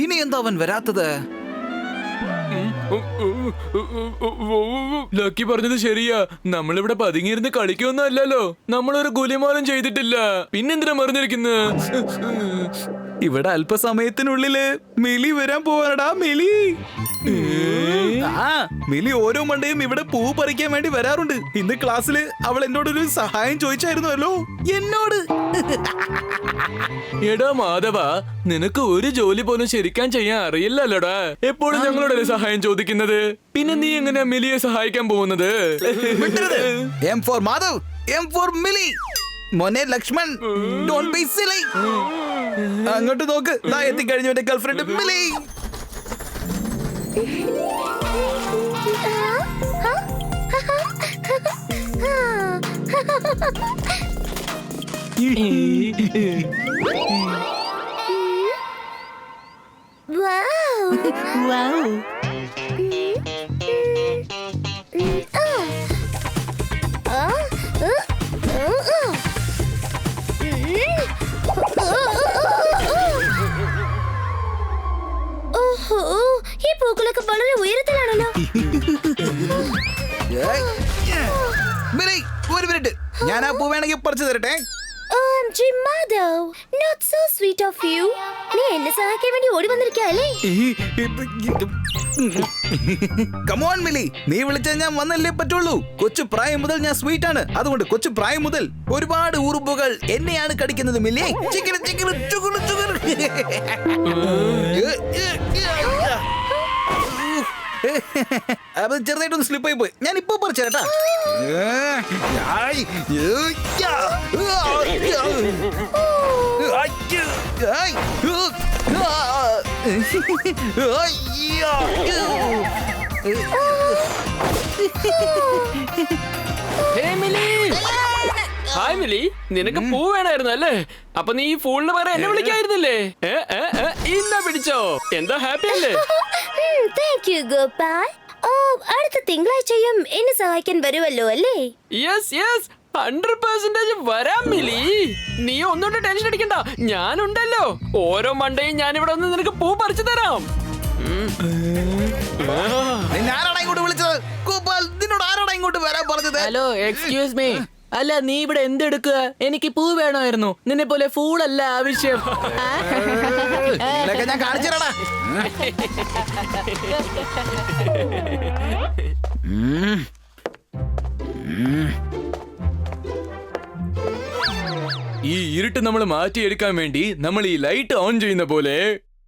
ഇനി എന്താ അവൻ വരാത്തത്? ലക്കി പറഞ്ഞത് ശരിയാ. നമ്മളിവിടെ പതുങ്ങിയിരുന്ന് കളിക്കൊന്നും അല്ലല്ലോ. നമ്മളൊരു ഗുലിമാലും ചെയ്തിട്ടില്ല. പിന്നെന്തിനാ മറിഞ്ഞിരിക്കുന്നത്? ഇവിടെ അല്പസമയത്തിനുള്ളില് മിലി വരാൻ പോവാനടാ. മിലി മിലി ഓരോ മണ്ടയും ഇവിടെ പൂ പറിക്കാൻ വേണ്ടി വരാറുണ്ട്. ഇന്ന് ക്ലാസ്സില് അവൾ എന്നോടൊരു സഹായം ചോദിച്ചായിരുന്നല്ലോ. എന്നോട്. എടാ മാധവ, നിനക്ക് ഒരു ജോലി പോലും ശരിക്കാൻ ചെയ്യാൻ അറിയില്ലല്ലോടാ. എപ്പോഴും ഞങ്ങളോട് ഒരു സഹായം ചോദിക്കുന്നത്. പിന്നെ നീ എങ്ങനെയാ മിലിയെ സഹായിക്കാൻ പോകുന്നത്? M for Madhav, M for Mili. മോനെ ലക്ഷ്മൺ, ഡോണ്ട് ബി സിലി. അങ്ങോട്ട് നോക്ക്, ദാ എത്തിക്കഴിഞ്ഞു എന്റെ ഗേൾഫ്രണ്ട് മിലി. ഈ പൂക്കളൊക്കെ വളരെ ഉയരത്തിലാണല്ലോ. മിലി, ഒരു മിനിറ്റ്, ഞാൻ ആ പൂ വേണമെങ്കിൽ പറിച്ചു തരട്ടെ. OMG Madhav, not so sweet of you. നീ എന്നെ സഹായിക്കാൻ വേണ്ടി ഓടി വന്നിരിക്കല്ലേ? Come on മിലി, നീ വിളിച്ചാൽ ഞാൻ വന്നല്ലേ പറ്റുള്ളൂ. കൊച്ചു പ്രായം മുതൽ ഞാൻ സ്വീറ്റ് ആണ്. അതുകൊണ്ട് കൊച്ചു പ്രായം മുതൽ ഒരുപാട് ഉറുമ്പുകൾ എന്നെയാണ് കടിക്കുന്നത് മിലി. Chicken chicken ചുഗുറു ചുഗുറു. അത് ചെറുതായിട്ടൊന്ന് സ്ലിപ്പായി പോയി. ഞാൻ ഇപ്പൊ പറിച്ചു കേട്ടാ. ഹായ് മിലി, നിനക്ക് പൂ വേണമായിരുന്നു അല്ലേ? അപ്പൊ നീ ഈ ഫോണിന് പകരം എന്നെ വിളിക്കായിരുന്നില്ലേ? ഇന്നാ പിടിച്ചോ. എന്താ ഹാപ്പി അല്ലേ? Thank you Gopal. അടുത്ത തിങ്കളാഴ്ചയും എന്നെ സഹായിക്കാൻ വരുമല്ലോ അല്ലേ? യെസ് യെസ്, 100% വരാം മിലി. നീ ഒന്നുകൊണ്ട് ടെൻഷൻ അടിക്കണ്ട, ഞാനുണ്ടല്ലോ. ഓരോ മണ്ടയും ഞാൻ ഇവിടെ വന്ന് നിനക്ക് പൂ പറിച്ചു തരാം. ആരാടാ ഇങ്ങോട്ട് വിളിച്ചത്? ഗോപാൽ, നിന്നോട് ആരാടാ ഇങ്ങോട്ട് വരാൻ പറഞ്ഞത്? Hello, excuse me. അല്ല, നീ ഇവിടെ എന്തെടുക്കുക? എനിക്ക് പൂ വേണമായിരുന്നു. നിന്നെ പോലെ ഫൂളല്ല ആവശ്യം. ഞാൻ കാണിച്ചു തരാടാ. ഈ ഇരുട്ട് നമ്മൾ മാറ്റിയെടുക്കാൻ വേണ്ടി നമ്മൾ ഈ ലൈറ്റ് ഓൺ ചെയ്യുന്ന പോലെ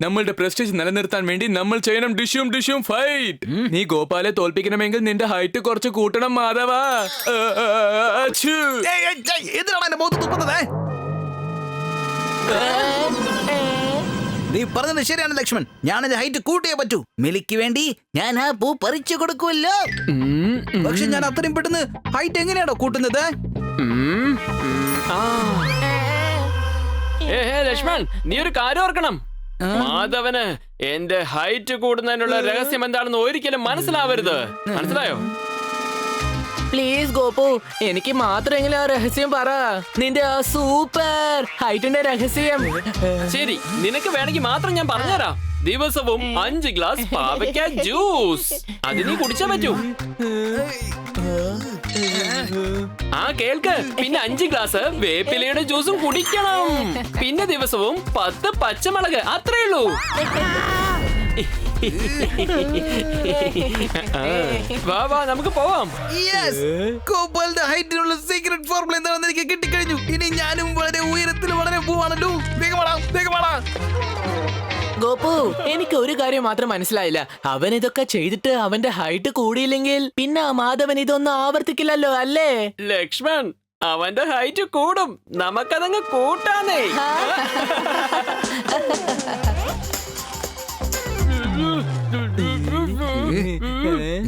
നമ്മളുടെ പ്രസ്റ്റീജ് നിലനിർത്താൻ വേണ്ടി നമ്മൾ ചെയ്യണം ഡിഷ്യൂം ഡിഷ്യൂം ഫൈറ്റ്. നീ ഗോപാലെ തോൽപ്പിക്കണമെങ്കിൽ നിന്റെ ഹൈറ്റ് കുറച്ച് കൂട്ടണം മാധവ. എന്തിനാണ് എന്റെ മുഖത്ത് തുപ്പുന്നത്? നീ പറഞ്ഞത് ശരിയാണ് ലക്ഷ്മൺ. ഞാൻ എന്റെ ഹൈറ്റ് കൂട്ടിയേ പറ്റൂ. മിലിക്ക് വേണ്ടി ഞാൻ ആ പൂ പറിച്ചു കൊടുക്കുമല്ലോ. പക്ഷെ ഞാൻ അത്രയും പെട്ടെന്ന് ഹൈറ്റ് എങ്ങനെയാണോ കൂട്ടുന്നത്? ലക്ഷ്മൺ, നീ ഒരു കാര്യം ഓർക്കണം. മാധവന് എന്റെ ഹൈറ്റ് കൂടുന്നതിനുള്ള രഹസ്യം എന്താണെന്ന് ഒരിക്കലും മനസ്സിലാവരുത്. മനസ്സിലായോ? പ്ലീസ് ഗോപു, എനിക്ക് മാത്രമെങ്കിലും ആ രഹസ്യം പറ. നിന്റെ ആ സൂപ്പർ ഹൈറ്റിന്റെ രഹസ്യം. ശരി, നിനക്ക് വേണമെങ്കിൽ മാത്രം ഞാൻ പറഞ്ഞുതരാം. ദിവസവും 5 ഗ്ലാസ് പാവയ്ക്ക ജ്യൂസ്. അത് നീ കുടിച്ചാ പറ്റൂ. ആ കേൾക്ക്. പിന്നെ 5 ഗ്ലാസ് വേപ്പിലയുടെ ജ്യൂസും കുടിക്കണം. പിന്നെ ദിവസവും 10 പച്ചമുളക്. അത്രേ ഉള്ളൂ. വാ വാ, നമുക്ക് പോവാം. ഗോപാലിന്റെ ഹൈറ്റിനുള്ള സീക്രട്ട് ഫോർമുല എന്താണെന്ന് എനിക്ക് കിട്ടിക്കഴിഞ്ഞു. ഇനി ഞാനും വളരെ ഉയരത്തിൽ വളരെ പോവാണല്ലോ. വേഗമാടാ, വേഗമാടാ. ഗോപു, എനിക്ക് ഒരു കാര്യം മാത്രം മനസ്സിലായില്ല. അവൻ ഇതൊക്കെ ചെയ്തിട്ട് അവന്റെ ഹൈറ്റ് കൂടിയില്ലെങ്കിൽ പിന്നെ ആ മാധവൻ ഇതൊന്നും ആവർത്തിക്കില്ലല്ലോ അല്ലേ? ലക്ഷ്മൺ, അവന്റെ ഹൈറ്റ് കൂടും. നമുക്കതങ്ങ് കൂട്ടാന്നേ.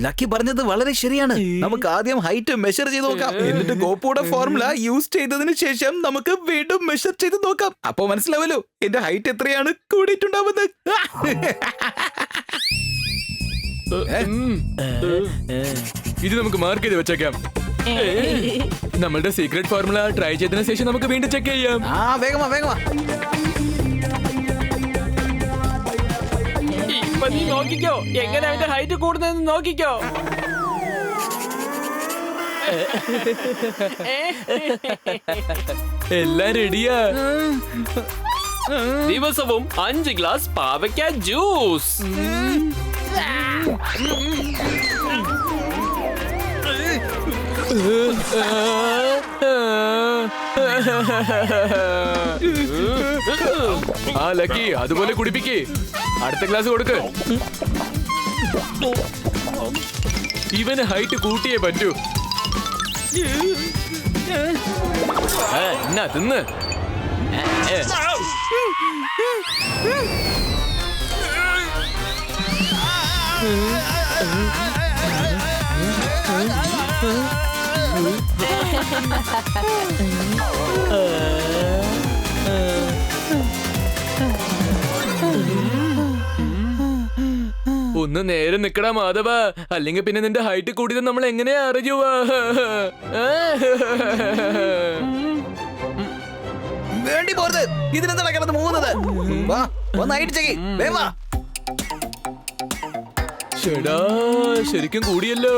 ലക്കി പറഞ്ഞത് വളരെ ശരിയാണ്. നമുക്ക് ആദ്യം ഹൈറ്റ് മെഷർ ചെയ്ത് നോക്കാം. എന്നിട്ട് ഗോപുയുടെ ഫോർമുല യൂസ് ചെയ്തതിനു ശേഷം നമുക്ക് വീണ്ടും മെഷർ ചെയ്ത് നോക്കാം. അപ്പൊ മനസ്സിലാവല്ലോ എന്റെ ഹൈറ്റ് എത്രയാണ് കൂടിയിട്ടുണ്ടാവുന്നത്. ഇത് നമുക്ക് മാർക്ക് ചെയ്ത് വെച്ചേക്കാം. നമ്മളുടെ സീക്രട്ട് ഫോർമുല ട്രൈ ചെയ്തതിനു ശേഷം നമുക്ക് വീണ്ടും ചെക്ക് ചെയ്യാം. വേഗമാ വേഗമാ. ഇപ്പൊ നീ നോക്കിക്കോ എങ്ങനെ അവന്റെ ഹൈറ്റ് കൂടുന്നതെന്ന് നോക്കിക്കോ. എല്ലാം റെഡിയാ. ദിവസവും 5 ഗ്ലാസ് പാവയ്ക്ക ജ്യൂസ്. ആ ലക്കി അതുപോലെ കുടിപ്പിക്കേ. അടുത്ത ക്ലാസ് കൊടുക്ക്. ഇവന് ഹൈറ്റ് കൂട്ടിയേ പറ്റൂ. എന്നാ തിന്ന്. ഒന്ന് നേരെ നിക്കടാ മാധവ, അല്ലെങ്കിൽ പിന്നെ നിന്റെ ഹൈറ്റ് കൂടിയത് നമ്മൾ എങ്ങനെയാ അറിയുവാ? വേണ്ടി പോരുത്. ഇതിനെന്താ കിടന്ന് മൂന്നത്? വാ ഒന്ന് ഹൈറ്റ് ചെയ്യ്. വാ. ചേടാ ശരിക്കും കൂടിയല്ലോ.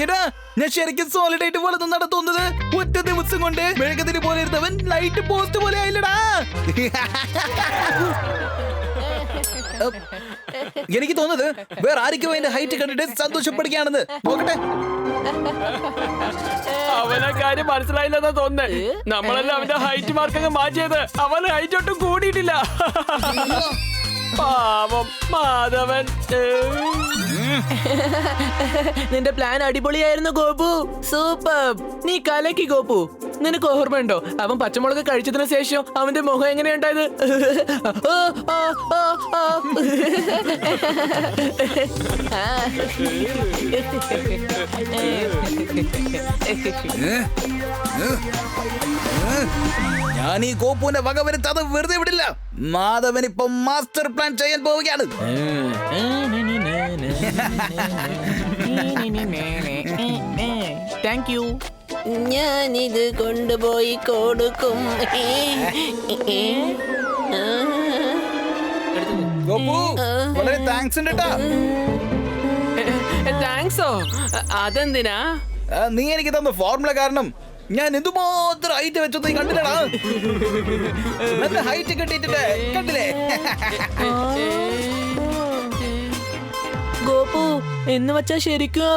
എടാ ഞാൻ ശരിക്കും സോളിഡായിട്ട് പോലെ നടത്തുന്നത്. ഒറ്റ ദിവസം കൊണ്ട് മെഴുകുതിരി പോലെ ഇരുന്നവൻ ലൈറ്റ് പോസ്റ്റ് പോലെ ആയില്ലടാ. എനിക്ക് തോന്നുന്നത് വേറെ ആർക്കും അതിന്റെ ഹൈറ്റ് കണ്ടിട്ട് സന്തോഷപ്പെടുകയാണെന്ന്. നോക്കട്ടെ. അവനെ കാര്യം മനസ്സിലായില്ലെന്നാ തോന്നുന്നത്. നമ്മളെല്ലാം അവന്റെ ഹൈറ്റ് മാർക്കൊക്കെ മാറ്റിയത്. അവൻ ഹൈറ്റ് ഒട്ടും കൂടിയിട്ടില്ല. പാവം മാധവൻ. നിന്റെ പ്ലാൻ അടിപൊളിയായിരുന്നു ഗോപു. സൂപ്പർ. നീ കലക്കി ഗോപു. നിനക്ക് ഓർമ്മയുണ്ടോ അവൻ പച്ചമുളക് കഴിച്ചതിന് ശേഷം അവന്റെ മുഖം എങ്ങനെയുണ്ടായത്? ഞാൻ ഈ ഗോപുവിന്റെ വക വരുത്താതെ വെറുതെ വിടില്ല. മാധവൻ ഇപ്പൊ മാസ്റ്റർ പ്ലാൻ ചെയ്യാൻ പോവുകയാണ്. Thank you. ഞാനിത് കൊണ്ടുപോയി കൊടുക്കും. ഗോപു വളരെ താങ്ക്സ് ഉണ്ട് കേട്ടാ. താങ്ക്സോ? അതെന്തിനാ? നീ എനിക്ക് തന്ന ഫോർമുല കാരണം ഞാൻ എന്തുമാത്രം ഹൈറ്റ് വെച്ചത് നീ കണ്ടില്ലടാ. നല്ല ഹൈറ്റ് കിട്ടിയിട്ടുണ്ട് കണ്ടില്ലേ? ഗോപു എന്ന് വെച്ചാ ശരിക്കും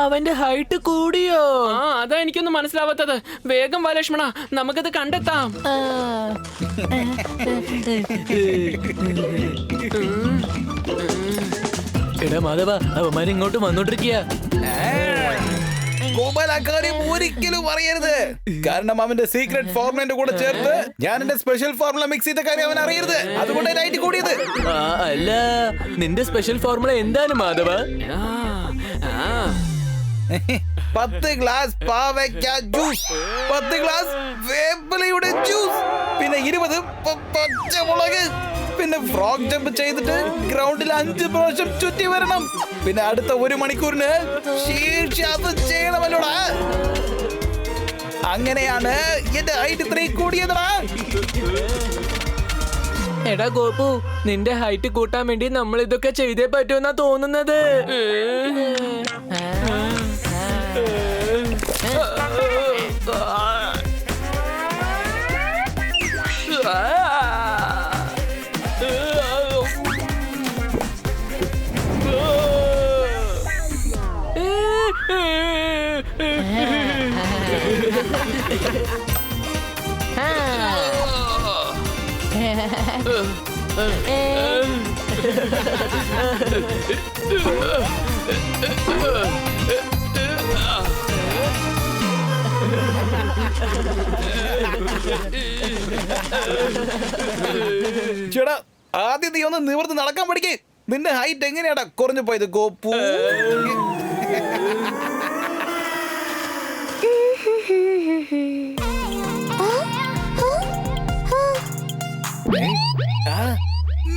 അവന്റെ ഹൈറ്റ് കൂടിയോ? ആ അതാ എനിക്കൊന്നും മനസ്സിലാവാത്തത്. വേഗം വാ ലക്ഷ്മണ, നമുക്കത് കണ്ടെത്താം. എടാ മാധവ, അവന്മാർ ഇങ്ങോട്ട് വന്നോണ്ടിരിക്കുക. ഗോപാൽ ആ കാര്യം ഒരിക്കലും അറിയരുത്. കാരണം അവന്റെ സീക്രട്ട് ഫോർമുലന്റെ കൂടെ ചേർത്ത് ഞാൻ എന്റെ സ്പെഷ്യൽ ഫോർമുല മിക്സ് ചെയ്ത കാര്യം അവൻ അറിയരുത്. അതുകൊണ്ട് ലൈറ്റ് കൂടിയത്. അല്ല, നിന്റെ സ്പെഷ്യൽ ഫോർമുല എന്താണ് മാധവ? 10 ഗ്ലാസ് പാവയ്ക്ക ജ്യൂസ്, 10 ഗ്ലാസ് വേപ്പിലയുടെ ജ്യൂസ്, പിന്നെ 20 പച്ചമുളക്, പിന്നെ ഫ്രോഗ് ജമ്പ് ചെയ്തിട്ട് ഗ്രൗണ്ടിൽ 5 പ്രാവശ്യം ചുറ്റി വരണം. പിന്നെ അടുത്ത 1 മണിക്കൂറിന് അത് ചെയ്യണമല്ലോടാ. അങ്ങനെയാണ് എന്റെ ഹൈറ്റ് 3 കൂടിയതാ. എടാ ഗോപു, നിന്റെ ഹൈറ്റ് കൂട്ടാൻ വേണ്ടി നമ്മൾ ഇതൊക്കെ ചെയ്തേ പറ്റുമെന്നാ തോന്നുന്നത്. ചേട്ടാ ആദ്യം നീ ഒന്ന് നിവർന്ന് നടക്കാൻ പഠിക്കേ. നിന്റെ ഹൈറ്റ് എങ്ങനെയാടാ കുറഞ്ഞു പോയത് ഗോപു?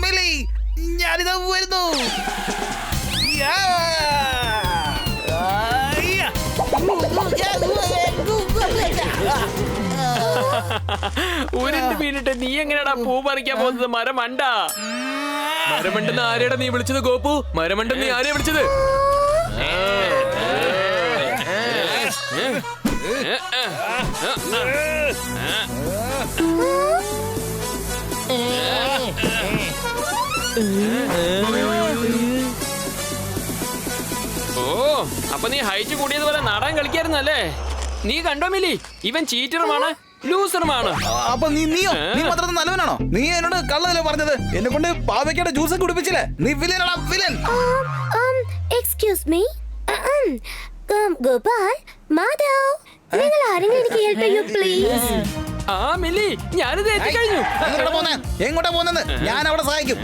മിലി, ഞാനിതാ വരുന്നു. ഉരുണ്ട് കൂടിയിട്ട് നീ എങ്ങനെയാടാ പൂ പറിക്കാൻ പോകുന്നത് മരമണ്ട? മരമണ്ടെന്ന് ആരെയാടാ നീ വിളിച്ചത് ഗോപു? മരമണ്ടെന്ന് നീ ആരെയാ വിളിച്ചത്? ഓ, അപ്പൊ നീ ഹൈറ്റ് കൂടിയതുപോലെ നാടൻ കളിക്കായിരുന്നല്ലേ? നീ കണ്ടോ മിലി, ഇവൻ ചീറ്ററുമാണ്, ലൂസറുമാണ്. അപ്പൊ നീയോ നീ മാത്രം നല്ലവനാണോ? നീ എന്നോട് കള്ളല്ലേ പറഞ്ഞത്? എന്നെ കൊണ്ട് പാവയ്ക്കയുടെ ജ്യൂസ് കുടിപ്പിച്ചില്ലേ? നീ വില്ലനാടാ, villain. Excuse me, Gopal, Madhav, നിങ്ങൾ ആരെങ്കിലും എനിക്ക് ഹെൽപ്പ് ചെയ്യൂ പ്ലീസ്. ആ മിലി, ഞാനിത് എത്തിക്കഴിഞ്ഞു. എങ്ങോട്ടാ പോകുന്നത്? ഞാൻ അവിടെ സഹായിക്കും.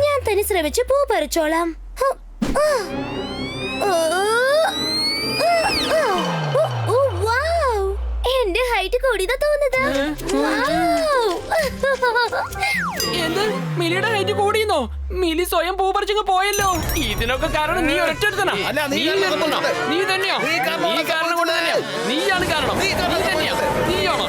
ഞാൻ തന്നെ ശ്രമിച്ച് പൂ പറിച്ചോളാം. ഹോ, ആ. ഓ, ആ, ഓ, ഓ, വൗ. എന്റെ ഹൈറ്റ് കൂടിയതാ തോന്നുന്നത്. എന്ത്, മിലിയുടെ ഹൈറ്റ് കൂടിയെന്നോ? മിലി സ്വയം പൂ പറിച്ചങ്ങ് പോയല്ലോ. ഇതിനൊക്കെ കാരണം നീ ഒരൊറ്റെടുത്തനാ. അല്ല, നീ നീ കാരണം നിർത്തണോ? കൊണ്ട്. നീ തന്നെയോ? നീ കാരണം നീ കാരണം കൊണ്ട് തന്നെയോ? നീയാണ് കാരണം. നീ കാരണം നീ തന്നെയോ? നീയാണോ?